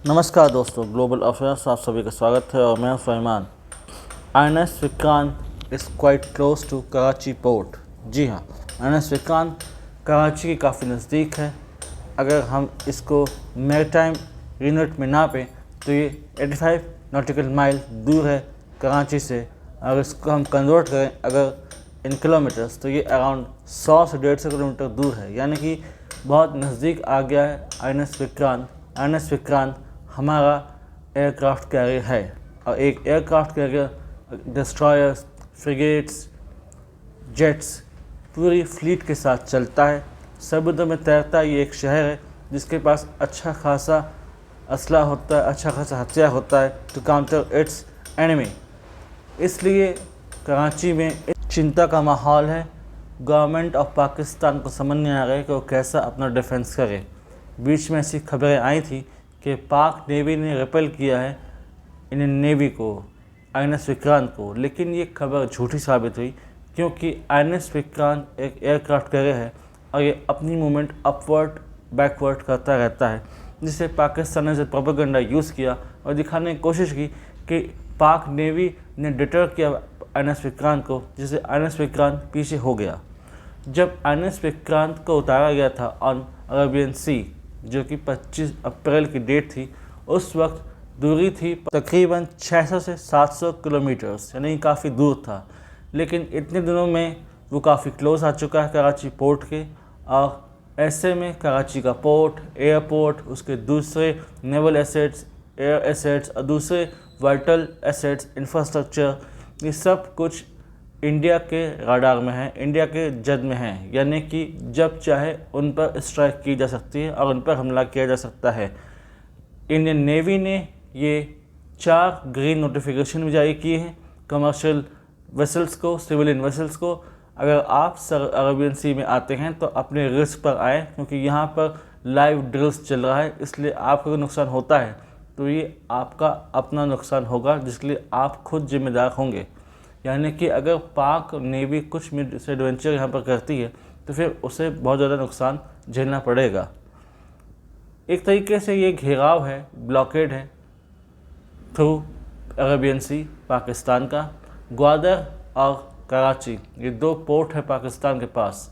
नमस्कार दोस्तों, global affairs आप सभी का स्वागत है और मैं हूं Suleman. INS Vikrant is quite close to Karachi port. जी हाँ, INS विक्रांत कराची के काफ़ी नज़दीक है। अगर हम इसको मैरीटाइम यूनिट में नापें तो ये 85 नॉटिकल माइल दूर है कराची से। अगर इसको हम कन्वर्ट करें अगर इन किलोमीटर्स तो ये अराउंड 100 से 150 किलोमीटर दूर है, यानी कि बहुत नज़दीक आ गया है INS विक्रांत। INS विक्रांत हमारा एयरक्राफ्ट कैरियर है और एक aircraft carrier destroyers, frigates, jets पूरी फ्लीट के साथ चलता है, समुद्र में तैरता है। ये एक शहर है जिसके पास अच्छा खासा असला होता है, अच्छा खासा हथियार होता है टू काउंटर इट्स एनिमी। इसलिए कराची में चिंता का माहौल है। गवर्नमेंट ऑफ पाकिस्तान को समझ नहीं आ रहा है कि वो कैसा अपना डिफेंस करे। बीच में ऐसी खबरें आई थी कि पाक नेवी ने रिपेल किया है इंडियन नेवी को, INS विक्रांत को, लेकिन ये खबर झूठी साबित हुई क्योंकि INS विक्रांत एक एयरक्राफ्ट कैरियर है और ये अपनी मूवमेंट अपवर्ड बैकवर्ड करता रहता है, जिसे पाकिस्तान ने प्रोपेगेंडा यूज़ किया और दिखाने की कोशिश की कि पाक नेवी ने डिटर किया INS विक्रांत को, जिससे INS विक्रांत पीछे हो गया। जब INS विक्रांत को उतारा गया था ऑन अरेबियन सी, जो कि 25 अप्रैल की डेट थी, उस वक्त दूरी थी तकरीबन 600 से 700 किलोमीटर्स, यानी काफ़ी दूर था। लेकिन इतने दिनों में वो काफ़ी क्लोज आ चुका है कराची पोर्ट के, और ऐसे में कराची का पोर्ट, एयरपोर्ट, उसके दूसरे नेवल एसेट्स, एयर एसेट्स और दूसरे वाइटल एसेट्स, इंफ्रास्ट्रक्चर, ये सब कुछ इंडिया के राडार में है, इंडिया के जद में है, यानी कि जब चाहे उन पर स्ट्राइक की जा सकती है और उन पर हमला किया जा सकता है। इंडियन नेवी ने ये 4 ग्रीन नोटिफिकेशन भी जारी किए हैं कमर्शियल वेसल्स को, सिविलियन वेसल्स को। अगर आप अरेबियन सी में आते हैं तो अपने रिस्क पर आएँ, क्योंकि यहाँ पर लाइव ड्रिल्स चल रहा है, इसलिए आपको नुकसान होता है तो ये आपका अपना नुकसान होगा, जिसके लिए आप खुद जिम्मेदार होंगे। यानी कि अगर पाक नेवी कुछ मिस एडवेंचर यहाँ पर करती है तो फिर उसे बहुत ज़्यादा नुकसान झेलना पड़ेगा। एक तरीके से ये घेराव है, ब्लॉकेड है थ्रू अरेबियन सी पाकिस्तान का। ग्वादर और कराची ये 2 पोर्ट है पाकिस्तान के पास।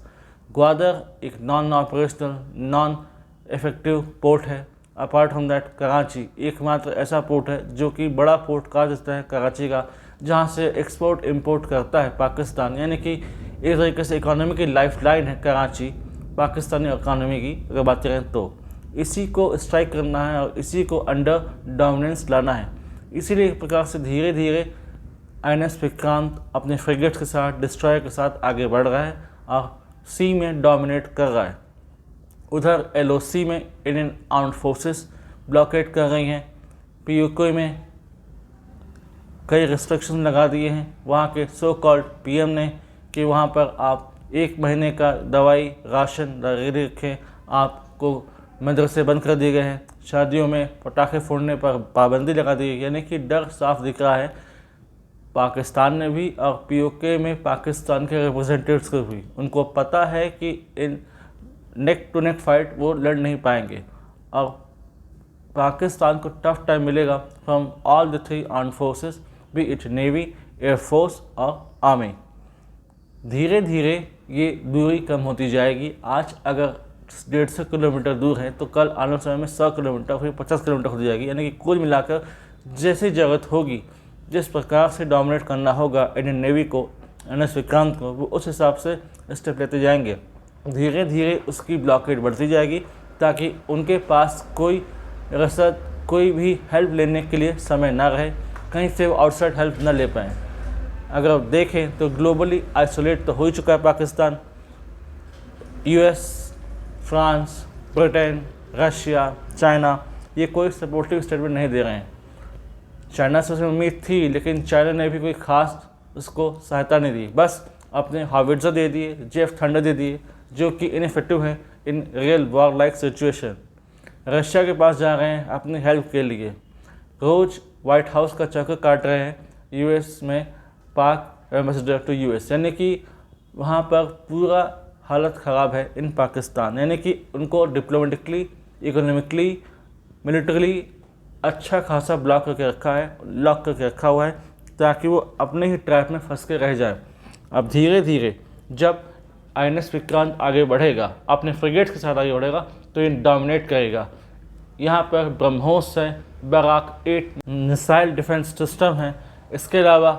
ग्वादर एक non operational, non effective port है। अपार्ट फ्रॉम दैट कराची एकमात्र ऐसा पोर्ट है जो कि बड़ा पोर्ट कहा जाता है कराची का, जहाँ से एक्सपोर्ट इंपोर्ट करता है पाकिस्तान। यानी कि एक तरीके से इकोनॉमी की लाइफलाइन है कराची, पाकिस्तानी इकोनॉमी की अगर बात करें तो। इसी को स्ट्राइक करना है और इसी को अंडर डोमिनेंस लाना है। इसीलिए एक प्रकार से धीरे धीरे INS विक्रांत अपने फ्रिगेट्स के साथ, डिस्ट्रॉयर के साथ आगे बढ़ रहा है और सी में डोमिनेट कर रहा है। उधर LOC में इंडियन आर्म्ड फोर्सेस ब्लॉकेट कर रही हैं। POK में कई रिस्ट्रिक्शन लगा दिए हैं वहाँ के सो कॉल्ड PM ने कि वहाँ पर आप 1 महीने का दवाई राशन रेडी रखें। आपको मदरसे बंद कर दिए गए हैं। शादियों में पटाखे फोड़ने पर पाबंदी लगा दी गई, यानी कि डर साफ दिख रहा है पाकिस्तान ने भी और POK में पाकिस्तान के रिप्रेजेंटेटिव्स को भी। उनको पता है कि इन नेक टू नेक फाइट वो लड़ नहीं पाएंगे और पाकिस्तान को टफ टाइम मिलेगा from all the 3 armed forces, B it navy, air force और आर्मी। धीरे धीरे ये दूरी कम होती जाएगी। आज अगर 150 किलोमीटर दूर है तो कल आने समय में 100 किलोमीटर, फिर 50 किलोमीटर हो जाएगी। यानी कि कुल मिलाकर जैसी ज़रूरत होगी, जिस प्रकार से डोमिनेट करना होगा इंडियन नेवी को, INS विक्रांत को, वो उस हिसाब से स्टेप लेते जाएंगे। धीरे धीरे उसकी ब्लॉकेट बढ़ती जाएगी ताकि उनके पास कोई रसद, कोई भी हेल्प लेने के लिए समय ना रहे, कहीं से वो आउटसाइड हेल्प ना ले पाएँ। अगर आप देखें तो ग्लोबली आइसोलेट तो हो ही चुका है Pakistan. US, France, Britain, Russia, China ये कोई सपोर्टिव स्टेटमेंट नहीं दे रहे हैं। चाइना से उसमें उम्मीद थी, लेकिन चाइना ने भी कोई ख़ास उसको सहायता नहीं दी, बस अपने हाविट्ज़र दे दिए, जेफ थंडर दे दिए, जो कि इनइफेक्टिव है in real war like situation. Russia के पास जा रहे हैं अपनी हेल्प के लिए, रोज़ वाइट हाउस का चक्कर काट रहे हैं US में पाक एम्बेसडर टू US, यानी कि वहाँ पर पूरा हालत ख़राब है इन पाकिस्तान। यानी कि उनको डिप्लोमेटिकली, इकोनॉमिकली, मिलिट्रली अच्छा खासा ब्लॉक करके रखा है, लॉक करके रखा हुआ है, ताकि वो अपने ही ट्रैप में फंस के रह जाए। अब धीरे धीरे जब INS विक्रांत आगे बढ़ेगा, अपने फ्रिगेट्स के साथ आगे बढ़ेगा, तो ये डोमिनेट करेगा। यहाँ पर ब्रह्मोस है, बराक 8 मिसाइल डिफेंस सिस्टम है। इसके अलावा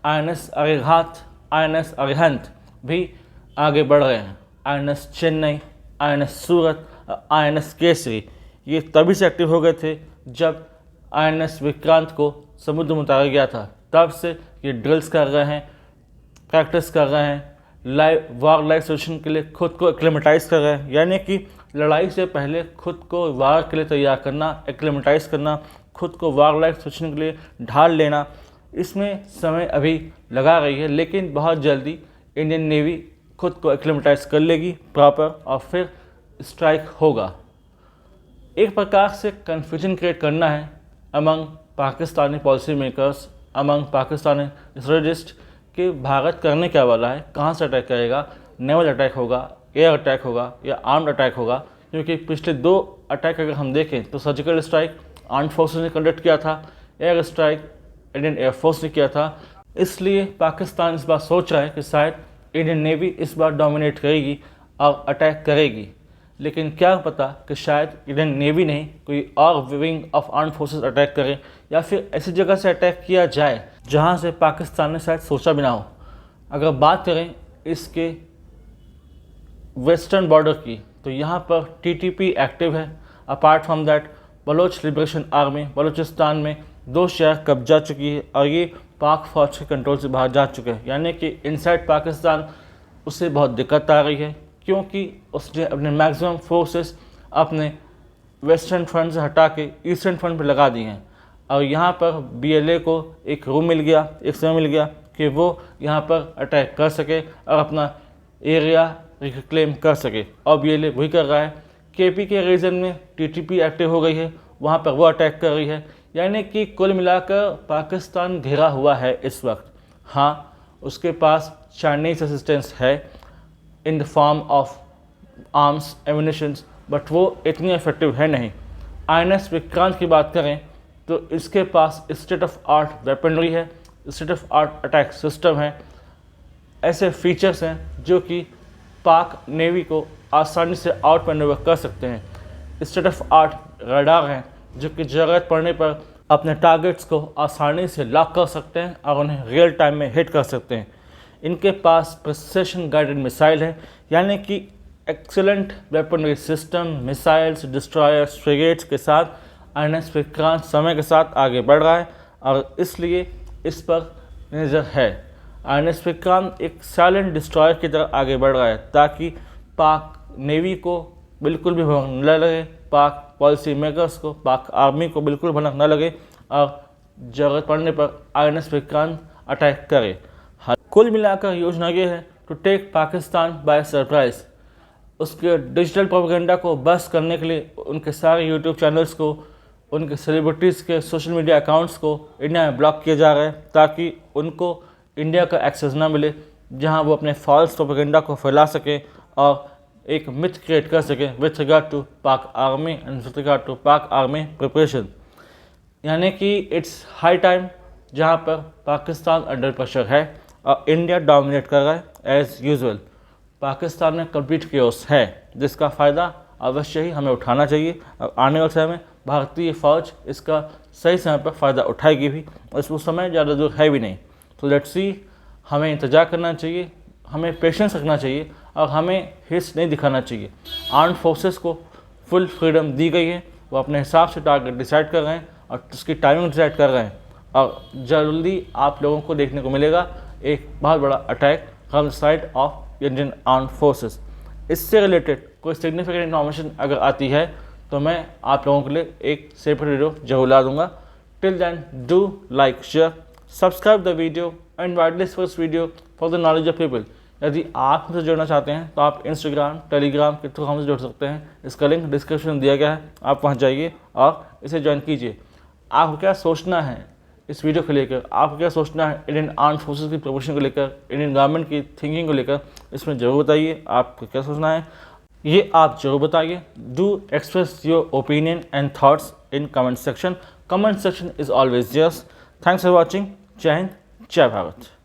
INS अरिहंत, INS अरिहंत भी आगे बढ़ रहे हैं। INS चेन्नई, INS सूरत, INS केसरी ये तभी से एक्टिव हो गए थे जब INS विक्रांत को समुद्र में उतारा गया था। तब से ये ड्रिल्स कर रहे हैं, प्रैक्टिस कर रहे हैं, वार लाइफ सिचुएशन के लिए खुद को एक्लेमेटाइज कर रहे हैं। यानी कि लड़ाई से पहले खुद को वार के लिए तैयार करना, एक्लेमेटाइज करना, खुद को वार लाइफ सिचुएशन के लिए ढाल लेना। इसमें समय अभी लगा रही है, लेकिन बहुत जल्दी इंडियन नेवी खुद को एक्लेमेटाइज कर लेगी प्रॉपर, और फिर स्ट्राइक होगा। एक प्रकार से कन्फ्यूजन क्रिएट करना है among Pakistani policy makers, among Pakistani strategist कि भारत करने क्या वाला है, कहाँ से अटैक करेगा, नेवल अटैक होगा, एयर अटैक होगा या आर्म्ड अटैक होगा। क्योंकि पिछले 2 अटैक अगर हम देखें तो सर्जिकल स्ट्राइक आर्म्ड फोर्सेस ने कंडक्ट किया था, एयर स्ट्राइक इंडियन एयरफोर्स ने किया था। इसलिए पाकिस्तान इस बार सोच रहा है कि शायद इंडियन नेवी इस बार डोमिनेट करेगी और अटैक करेगी। लेकिन क्या पता कि शायद इंडियन नेवी नहीं, कोई और wing of armed forces attack करे, या फिर ऐसी जगह से अटैक किया जाए जहां से पाकिस्तान ने शायद सोचा भी ना हो। अगर बात करें इसके वेस्टर्न बॉर्डर की, तो यहाँ पर TTP एक्टिव है। Apart from that Baloch liberation army Balochistan में 2 शहर कब्जा चुकी है और ये पाक फौज के कंट्रोल से बाहर जा चुके हैं। यानी कि इनसाइड पाकिस्तान उससे बहुत दिक्कत आ रही है, क्योंकि उसने अपने मैक्सिमम फोर्सेस अपने वेस्टर्न फ्रंट से हटा के ईस्टर्न फ्रंट पर लगा दी हैं। और यहाँ पर BLA को एक रूम मिल गया, एक समय मिल गया कि वो यहाँ पर अटैक कर सके और अपना एरिया रिक्लेम कर सके, और BLA वही कर रहा है। KP के रीजन में TTP एक्टिव हो गई है, वहाँ पर वो अटैक कर रही है। यानी कि कुल मिलाकर पाकिस्तान घिरा हुआ है इस वक्त। हाँ, उसके पास चाइनीज असिस्टेंस है in the form of arms ammunitions, but वो इतनी इफेक्टिव है नहीं। INS विक्रांत की बात करें तो इसके पास स्टेट ऑफ आर्ट वेपनरी है, state of art attack system है, ऐसे फीचर्स हैं जो कि पाक नेवी को आसानी से आउट मैन्यूवर कर सकते हैं। स्टेट ऑफ आर्ट रडार हैं जो कि ज़रूरत पड़ने पर अपने टारगेट्स को आसानी से लॉक कर सकते हैं और उन्हें रियल टाइम में हिट कर सकते हैं। इनके पास प्रिसिशन गाइडेड मिसाइल है, यानी कि excellent weaponry system, missiles, destroyers, frigates के साथ INS विक्रांत समय के साथ आगे बढ़ रहा है और इसलिए इस पर नज़र है। INS विक्रांत एक साइलेंट डिस्ट्रॉयर की तरह आगे बढ़ रहा है, ताकि पाक नेवी को बिल्कुल भी भनक न लगे, पाक पॉलिसी मेकर्स को, पाक आर्मी को बिल्कुल भनक न लगे और ज़रूरत पड़ने पर INS विक्रांत अटैक करे। कुल मिलाकर योजना ये है to take Pakistan by surprise. उसके डिजिटल प्रोपेगेंडा को बस करने के लिए उनके सारे यूट्यूब चैनल्स को, उनके सेलिब्रिटीज़ के सोशल मीडिया अकाउंट्स को इंडिया में ब्लॉक किया जा रहा है, ताकि उनको इंडिया का एक्सेस ना मिले, जहां वो अपने फॉल्स प्रोपेगेंडा को फैला सके और एक मिथ क्रिएट कर सके with regard to Pak army and with regard to Pak army preparation. यानी कि इट्स हाई टाइम जहां पर पाकिस्तान अंडर प्रेशर है और इंडिया डोमिनेट कर रहा है एज़ यूजुअल। पाकिस्तान में कंप्लीट केओस है, जिसका फ़ायदा अवश्य ही हमें उठाना चाहिए और आने वाले समय में भारतीय फ़ौज इसका सही समय पर फ़ायदा उठाएगी भी, और इसमें समय ज़्यादा दूर है भी नहीं। तो लेट्स सी, हमें इंतज़ार करना चाहिए, हमें पेशेंस रखना चाहिए और हमें हिस्स नहीं दिखाना चाहिए। आर्म्ड फोर्सेस को फुल फ्रीडम दी गई है, वो अपने हिसाब से टारगेट डिसाइड कर रहे हैं और उसकी टाइमिंग डिसाइड कर रहे हैं, और जल्दी आप लोगों को देखने को मिलेगा एक बहुत बड़ा attack from the side of Indian armed forces. इससे रिलेटेड कोई सिग्निफिकेंट इन्फॉर्मेशन अगर आती है तो मैं आप लोगों के लिए एक सेपरेट वीडियो जरूर ला दूंगा। Till then do like, share, subscribe the video and widely this video for the knowledge of people. यदि आप हमसे जुड़ना चाहते हैं तो आप इंस्टाग्राम, टेलीग्राम के थ्रू हमसे जुड़ सकते हैं। इसका लिंक डिस्क्रिप्शन में दिया गया है, आप वहां जाइए और इसे ज्वाइन कीजिए। आपको क्या सोचना है इस वीडियो को लेकर, आपको क्या सोचना है इंडियन आर्म्ड फोर्सेस की प्रोपोर्शन को लेकर, इंडियन गवर्नमेंट की थिंकिंग को लेकर, इसमें ज़रूर बताइए आपको क्या सोचना है, ये आप जरूर बताइए। Do express your opinion and thoughts in comment section. Comment section is always yours. Thanks for watching. Jai Hind, Jai Bharat.